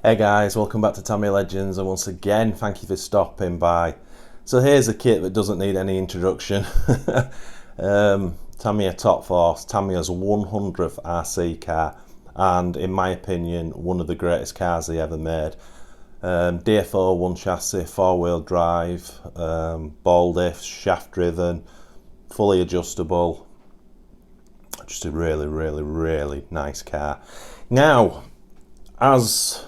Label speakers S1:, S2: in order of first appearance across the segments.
S1: Hey guys, welcome back to Tamiya Legends, and once again, thank you for stopping by. So here's a kit that doesn't need any introduction. Tamiya Top Force, Tamiya's 100th RC car, and in my opinion, one of the greatest cars they ever made. DFO one chassis, four-wheel drive, ball diffs, shaft driven, fully adjustable. Just a really nice car. Now, as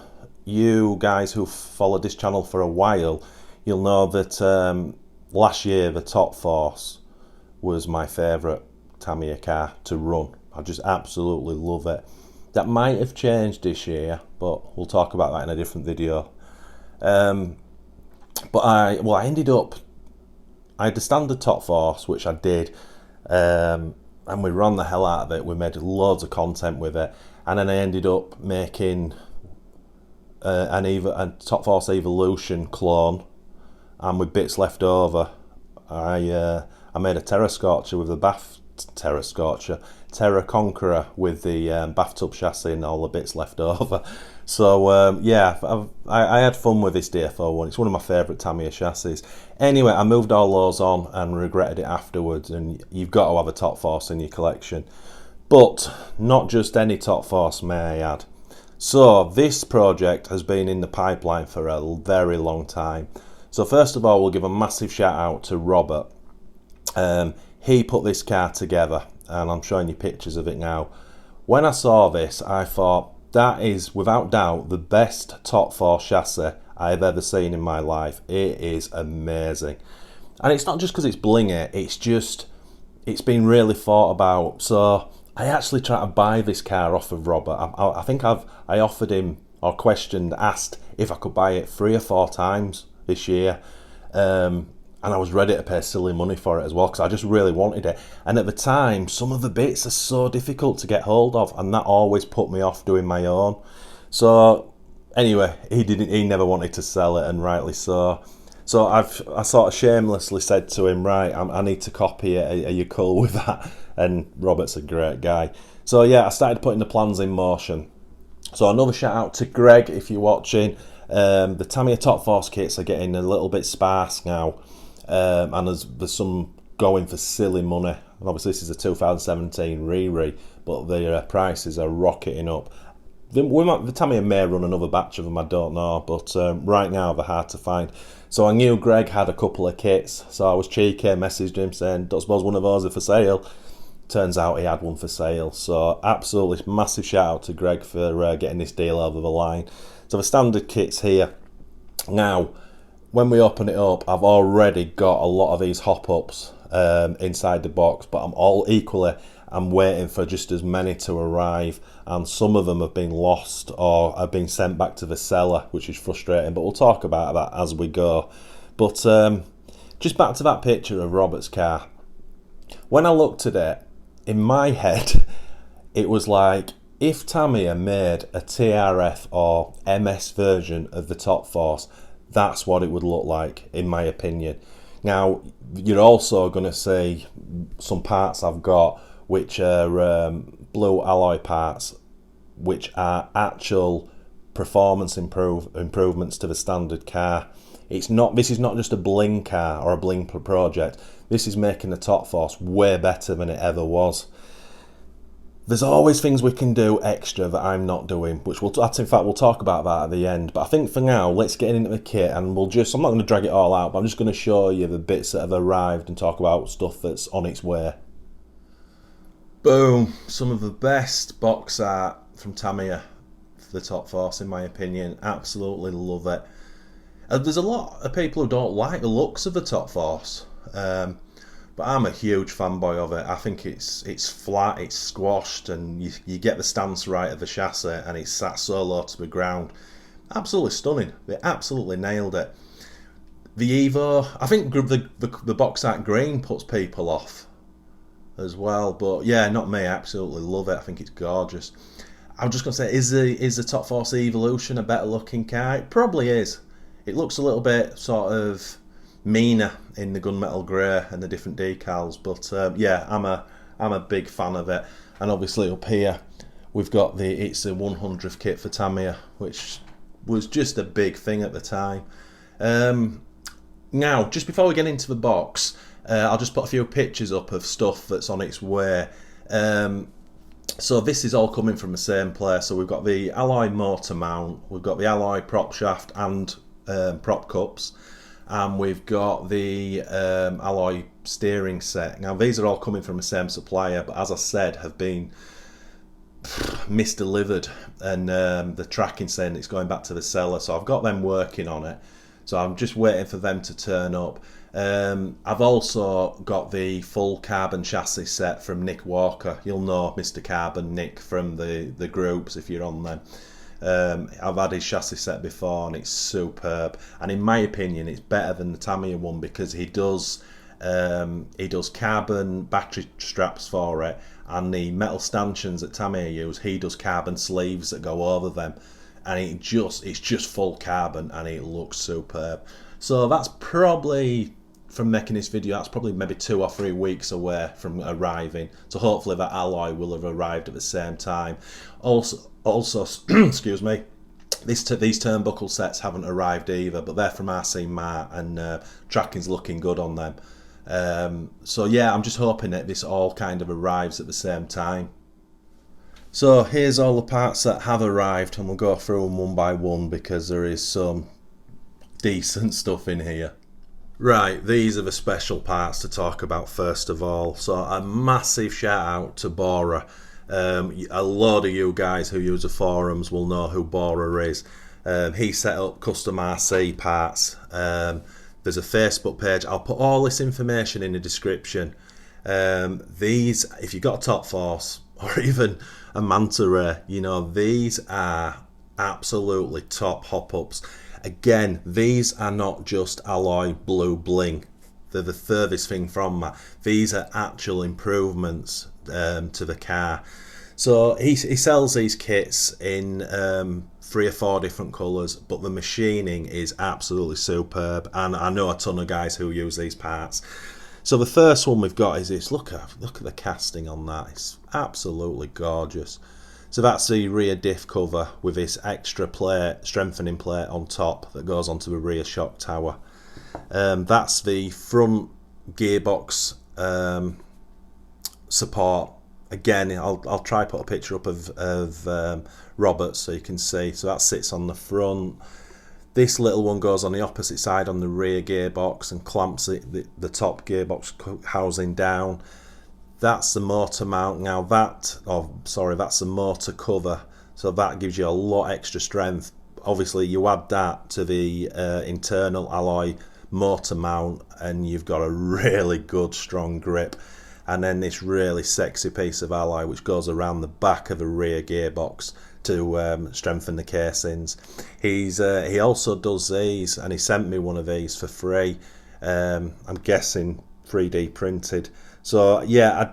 S1: you guys who've followed this channel for a while, you'll know that last year the Top Force was my favourite Tamiya car to run. I just absolutely love it. That might have changed this year, but we'll talk about that in a different video. But I had the standard Top Force, which I did, and we ran the hell out of it. We made loads of content with it, and then I ended up making a Top Force Evolution clone, and with bits left over, I made a Terra Scorcher with the Terra Conqueror with the bathtub chassis and all the bits left over. So yeah, I had fun with this DFO one. It's one of my favourite Tamiya chassis. Anyway, I moved all those on and regretted it afterwards, and you've got to have a Top Force in your collection. But not just any Top Force, may I add. So this project has been in the pipeline for a very long time. So first of all, we'll give a massive shout out to Robert. He put this car together, and I'm showing you pictures of it now. When I saw this, I thought, that is without doubt the best Top Force chassis I've ever seen in my life. It is amazing. And it's not just because it's blingy, it's been really thought about. So I actually tried to buy this car off of Robert. I think I offered him, or asked if I could buy it 3 or 4 times this year. And I was ready to pay silly money for it as well, because I just really wanted it. And at the time, some of the bits are so difficult to get hold of, and that always put me off doing my own. So anyway, he never wanted to sell it, and rightly so. So I sort of shamelessly said to him, right, I need to copy it, are you cool with that? And Robert's a great guy. So yeah, I started putting the plans in motion. So another shout out to Greg, if you're watching. The Tamiya Top Force kits are getting a little bit sparse now, and there's some going for silly money. And obviously this is a 2017 Riri, but the prices are rocketing up. The Tamiya may run another batch of them, I don't know, but right now they're hard to find. So I knew Greg had a couple of kits, so I was cheeky, messaged him saying, don't suppose one of those are for sale? Turns out he had one for sale. So absolutely massive shout out to Greg for getting this deal over the line. So the standard kit's here. Now, when we open it up, I've already got a lot of these hop-ups inside the box, but I'm waiting for just as many to arrive, and some of them have been lost or have been sent back to the seller, which is frustrating, but we'll talk about that as we go. But just back to that picture of Robert's car. When I looked at it, in my head, it was like if Tamiya made a TRF or MS version of the Top Force, that's what it would look like, in my opinion. Now, you're also going to see some parts I've got which are blue alloy parts, which are actual performance improvements to the standard car. This is not just a bling car or a bling project. This is making the Top Force way better than it ever was. There's always things we can do extra that I'm not doing, which we'll talk about that at the end. But I think for now, let's get into the kit, and I'm not going to drag it all out, but I'm just going to show you the bits that have arrived and talk about stuff that's on its way. Boom! Some of the best box art from Tamiya for the Top Force, in my opinion. Absolutely love it. There's a lot of people who don't like the looks of the Top Force, but I'm a huge fanboy of it. I think it's flat, it's squashed, and you get the stance right of the chassis, and it's sat so low to the ground. Absolutely stunning. They absolutely nailed it. The Evo, I think the box art green puts people off as well, but yeah, not me. I absolutely love it. I think it's gorgeous. I'm just going to say, is the Top Force Evolution a better looking car? It probably is. It looks a little bit sort of meaner in the gunmetal grey and the different decals, but yeah, I'm a big fan of it. And obviously up here we've got it's a 100th kit for Tamiya, which was just a big thing at the time. Now, just before we get into the box, I'll just put a few pictures up of stuff that's on its way. So this is all coming from the same place. So we've got the alloy motor mount, we've got the alloy prop shaft and prop cups, and we've got the alloy steering set. Now these are all coming from the same supplier, but as I said, have been misdelivered, and the tracking saying it's going back to the seller. So I've got them working on it. So I'm just waiting for them to turn up. I've also got the full carbon chassis set from Nick Walker. You'll know Mr. Carbon Nick from the groups if you're on them. I've had his chassis set before and it's superb. And in my opinion, it's better than the Tamiya one because he does carbon battery straps for it, and the metal stanchions that Tamiya use, he does carbon sleeves that go over them. And it's just full carbon and it looks superb. So that's probably, from making this video, that's probably maybe 2 or 3 weeks away from arriving. So hopefully that alloy will have arrived at the same time. Also excuse me, these turnbuckle sets haven't arrived either, but they're from RC Mart, and tracking's looking good on them. So yeah, I'm just hoping that this all kind of arrives at the same time. So here's all the parts that have arrived, and we'll go through them one by one because there is some decent stuff in here. Right, these are the special parts to talk about first of all. So a massive shout out to Bora. A lot of you guys who use the forums will know who Bora is. He set up custom RC parts. There's a Facebook page. I'll put all this information in the description. These, if you've got a Top Force or even a Manta Ray, you know, these are absolutely top hop-ups. Again, these are not just alloy blue bling. They're the furthest thing from that. These are actual improvements to the car. So he sells these kits in 3 or 4 different colours, but the machining is absolutely superb, and I know a ton of guys who use these parts. So the first one we've got is this. Look at the casting on that. It's absolutely gorgeous. So that's the rear diff cover with this extra plate, strengthening plate on top that goes onto the rear shock tower. That's the front gearbox support. Again, I'll try put a picture up of Robert so you can see. So that sits on the front. This little one goes on the opposite side on the rear gearbox and clamps the top gearbox housing down. That's the motor mount. Now that's the motor cover. So that gives you a lot extra strength. Obviously you add that to the internal alloy motor mount and you've got a really good strong grip. And then this really sexy piece of alloy which goes around the back of the rear gearbox to strengthen the casings. He also does these, and he sent me one of these for free. I'm guessing 3D printed. So yeah,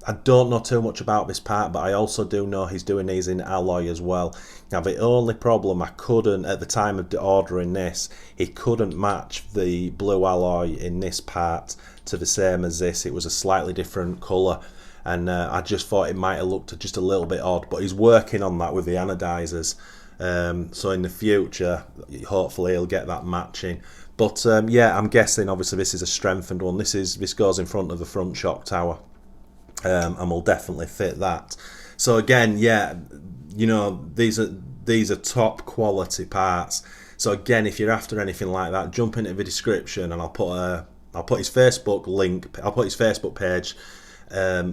S1: I don't know too much about this part, but I also do know he's doing these in alloy as well. Now the only problem, I couldn't, at the time of ordering this, he couldn't match the blue alloy in this part to the same as this. It was a slightly different colour, and I just thought it might have looked just a little bit odd, but he's working on that with the anodizers. So in the future, hopefully he'll get that matching. But yeah, I'm guessing obviously this is a strengthened one. This goes in front of the front shock tower, and will definitely fit that. So again, yeah, you know, these are top quality parts. So again, if you're after anything like that, jump into the description, and I'll put his Facebook link. I'll put his Facebook page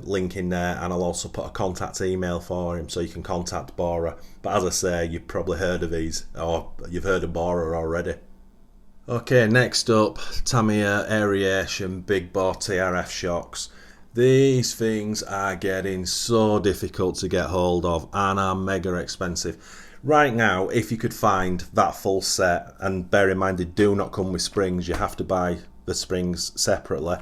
S1: link in there, and I'll also put a contact email for him so you can contact Bora. But as I say, you've probably heard of these, or you've heard of Bora already. Okay, next up, Tamiya Aeration Big Bore TRF shocks. These things are getting so difficult to get hold of and are mega expensive. Right now, if you could find that full set, and bear in mind they do not come with springs, you have to buy the springs separately.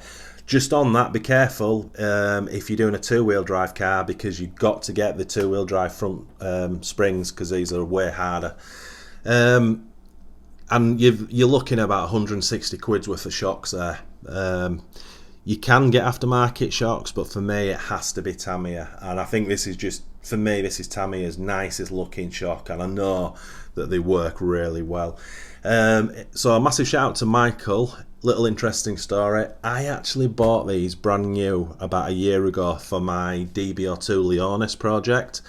S1: Just on that, be careful if you're doing a 2-wheel drive car, because you've got to get the 2-wheel drive front springs, because these are way harder. And you're looking at about 160 quid's worth of shocks there. You can get aftermarket shocks, but for me it has to be Tamiya, and I think this is just for me, this is Tamiya's nicest looking shock, and I know that they work really well. So a massive shout out to Michael. Little interesting story. I actually bought these brand new about a year ago for my DB02 Leonis project.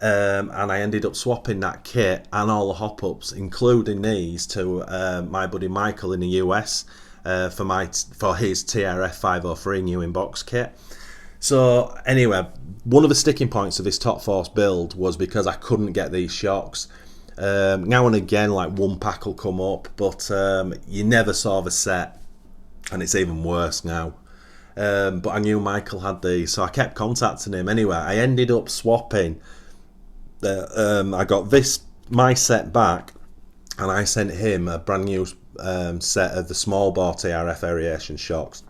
S1: And I ended up swapping that kit and all the hop-ups, including these, to my buddy Michael in the US for his TRF 503 new in box kit. So anyway, one of the sticking points of this Top Force build was because I couldn't get these shocks. Now and again, like one pack will come up, but you never saw the set, and it's even worse now. But I knew Michael had these, so I kept contacting him. Anyway, I ended up swapping. I got my set back, and I sent him a brand new set of the small bore TRF variation shocks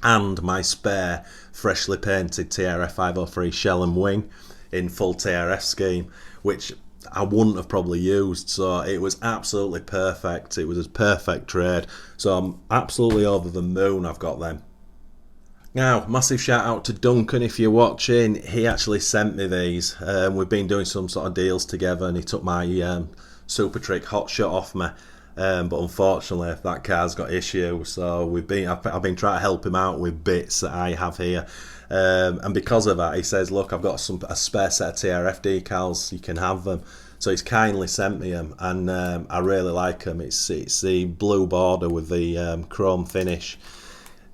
S1: and my spare freshly painted TRF 503 shell and wing in full TRF scheme, which I wouldn't have probably used. So it was absolutely perfect. It was a perfect trade. So I'm absolutely over the moon I've got them. Now, massive shout out to Duncan if you're watching. He actually sent me these. We've been doing some sort of deals together, and he took my Super Trick hot shot off me. But unfortunately, that car's got issues. So I've been trying to help him out with bits that I have here. And because of that, he says, look, I've got a spare set of TRF decals, you can have them. So he's kindly sent me them, and I really like them. It's the blue border with the chrome finish.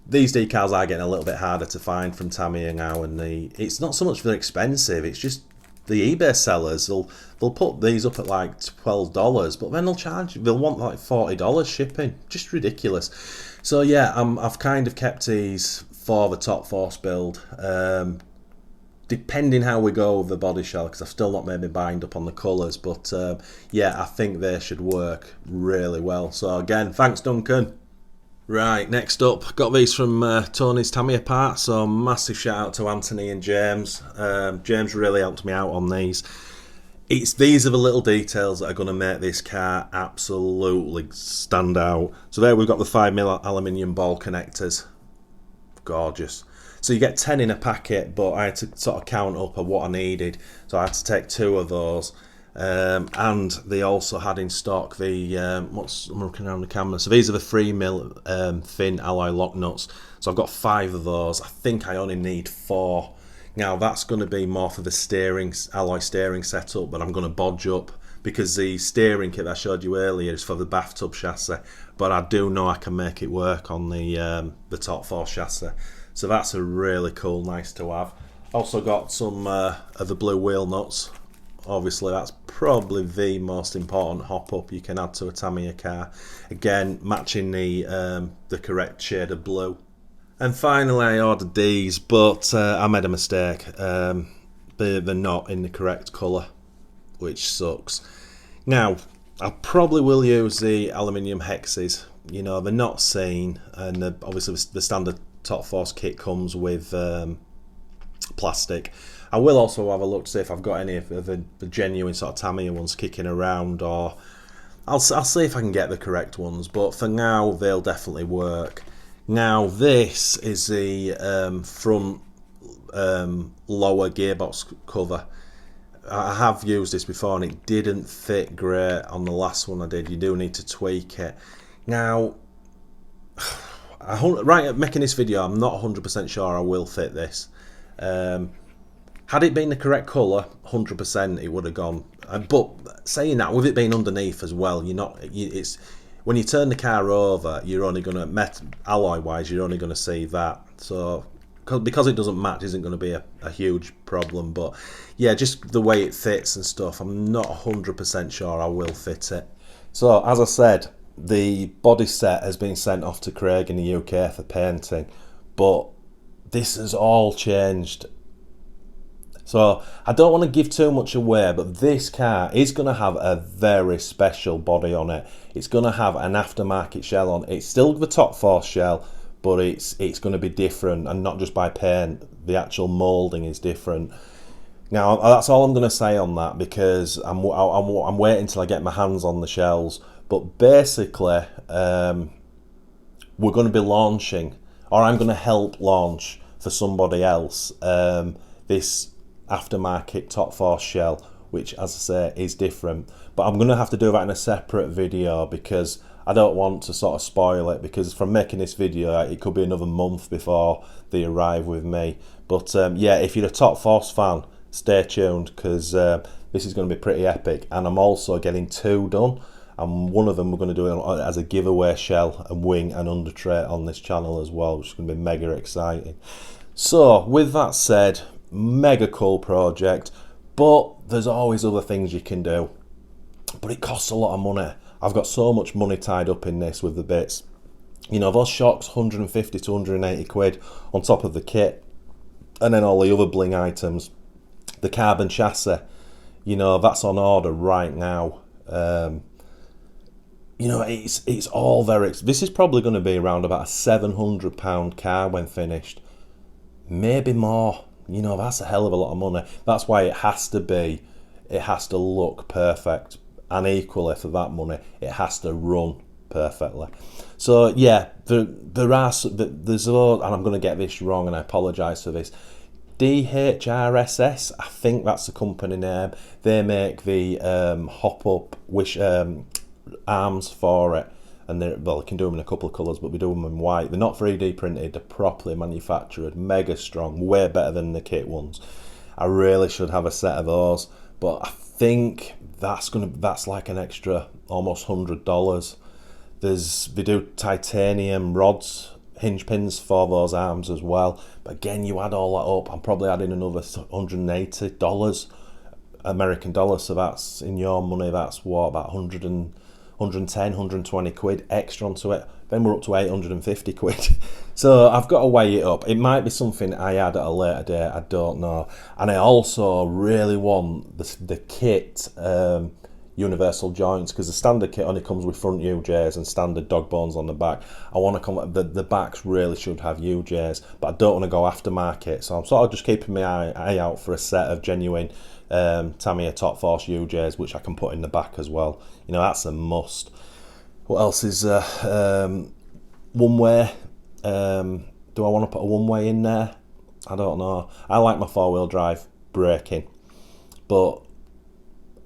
S1: These decals are getting a little bit harder to find from Tamiya now, and it's not so much they're expensive, it's just the eBay sellers, they'll put these up at like $12, but then they'll want like $40 shipping. Just ridiculous. So yeah, I've kind of kept these for the Top Force build, depending how we go with the body shell, because I've still not made my mind up on the colours, but yeah, I think they should work really well. So again, thanks Duncan. Right, next up, got these from Tony's Tamiya Parts, so massive shout out to Anthony and James. James really helped me out on these. These are the little details that are going to make this car absolutely stand out. So there we've got the 5mm aluminium ball connectors. Gorgeous. So you get 10 in a packet, but I had to sort of count up of what I needed. So I had to take 2 of those. And they also had in stock the I'm looking around the camera. So these are the 3mm thin alloy lock nuts. So I've got 5 of those. I think I only need 4. Now that's going to be more for the alloy steering setup, but I'm going to bodge up because the steering kit that I showed you earlier is for the bathtub chassis. But I do know I can make it work on the Top Force chassis. So that's a really cool, nice to have. Also got some of the blue wheel nuts. Obviously that's probably the most important hop up you can add to a Tamiya car. Again, matching the correct shade of blue. And finally I ordered these, but I made a mistake. They're not in the correct colour, which sucks. Now, I probably will use the aluminium hexes. You know, they're not seen, and obviously the standard Top Force kit comes with plastic. I will also have a look to see if I've got any of the genuine sort of Tamiya ones kicking around, or I'll see if I can get the correct ones, but for now they'll definitely work. Now this is the front lower gearbox cover. I have used this before and it didn't fit great on the last one I did. You do need to tweak it. Now, right at making this video, I'm not 100% sure I will fit this. Had it been the correct colour, 100% it would have gone. But saying that, with it being underneath as well, it's when you turn the car over, you're only going to, alloy-wise, you're only going to see that. So because it doesn't match, isn't going to be a huge problem. But yeah, just the way it fits and stuff, I'm not 100% sure I will fit it. So as I said, the body set has been sent off to Craig in the UK for painting, but this has all changed. So I don't want to give too much away, but this car is going to have a very special body on it. It's going to have an aftermarket shell on. It's still the Top Force shell, but it's going to be different, and not just by paint. The actual moulding is different. Now that's all I'm going to say on that, because I'm waiting till I get my hands on the shells. But basically, we're going to be launching, or I'm going to help launch for somebody else, this aftermarket Top Force shell, which, as I say, is different. But I'm going to have to do that in a separate video because I don't want to sort of spoil it, because from making this video it could be another month before they arrive with me. But yeah, if you're a Top Force fan, stay tuned, because this is going to be pretty epic. And I'm also getting 2 done, and one of them we're going to do as a giveaway shell and wing and under tray on this channel as well, which is going to be mega exciting. So with that said, mega cool project, but there's always other things you can do, but it costs a lot of money. I've got so much money tied up in this with the bits. You know, those shocks, 150 to 180 quid on top of the kit, and then all the other bling items. The carbon chassis, you know, that's on order right now. You know, it's all very... This is probably going to be around about a £700 car when finished. Maybe more. You know, that's a hell of a lot of money. That's why it has to look perfect. And equally, for that money, it has to run perfectly. So yeah, there's and I'm going to get this wrong, and I apologise for this. DHRSS, I think that's the company name. They make the hop-up arms for it, and well, you can do them in a couple of colours, but we do them in white. They're not 3D printed, they're properly manufactured, mega strong, way better than the kit ones. I really should have a set of those, but I think that's like an extra almost $100. They do titanium rods, hinge pins for those arms as well, but again, you add all that up, I'm probably adding another $180 American dollars, so that's, in your money, that's what, about 110, 120 quid extra onto it. Then we're up to 850 quid. So I've got to weigh it up. It might be something I add at a later date, I don't know. And I also really want the kit universal joints, because the standard kit only comes with front UJs and standard dog bones on the back. I want to come, the backs really should have UJs, but I don't want to go aftermarket. So I'm sort of just keeping my eye out for a set of genuine Tamiya Top Force UJs, which I can put in the back as well. You know, that's a must. What else is one way? Do I want to put a one way in there? I don't know. I like my 4-wheel drive braking, but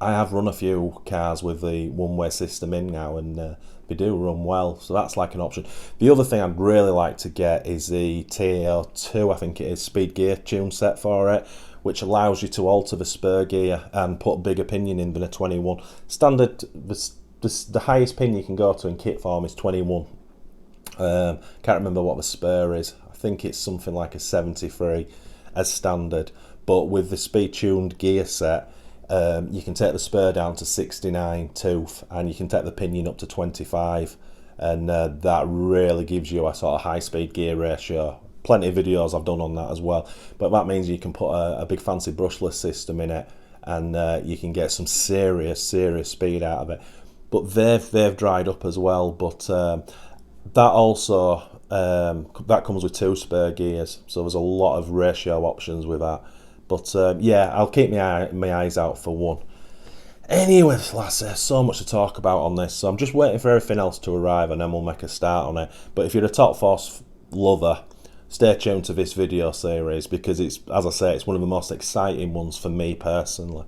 S1: I have run a few cars with the one-way system in now, and they do run well, so that's like an option. The other thing I'd really like to get is the TAO2, I think it is, speed gear tune set for it, which allows you to alter the spur gear and put a bigger pinion in than a 21. Standard, the highest pin you can go to in kit form is 21. Can't remember what the spur is. I think it's something like a 73 as standard, but with the speed tuned gear set, you can take the spur down to 69 tooth, and you can take the pinion up to 25, and that really gives you a sort of high speed gear ratio. Plenty of videos I've done on that as well, but that means you can put a big fancy brushless system in it, and you can get some serious speed out of it. But they've dried up as well, but that also that comes with 2 spur gears, so there's a lot of ratio options with that. But yeah, I'll keep my eyes out for one. Anyway, lads, there's so much to talk about on this, so I'm just waiting for everything else to arrive, and then we'll make a start on it. But if you're a Top Force lover, stay tuned to this video series, because it's, as I say, it's one of the most exciting ones for me personally.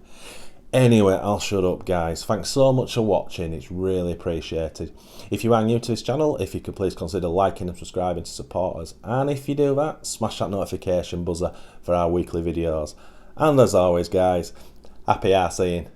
S1: Anyway, I'll shut up, guys. Thanks so much for watching, it's really appreciated. If you are new to this channel, if you could please consider liking and subscribing to support us, and if you do that, smash that notification buzzer for our weekly videos. And as always, guys, happy arseing.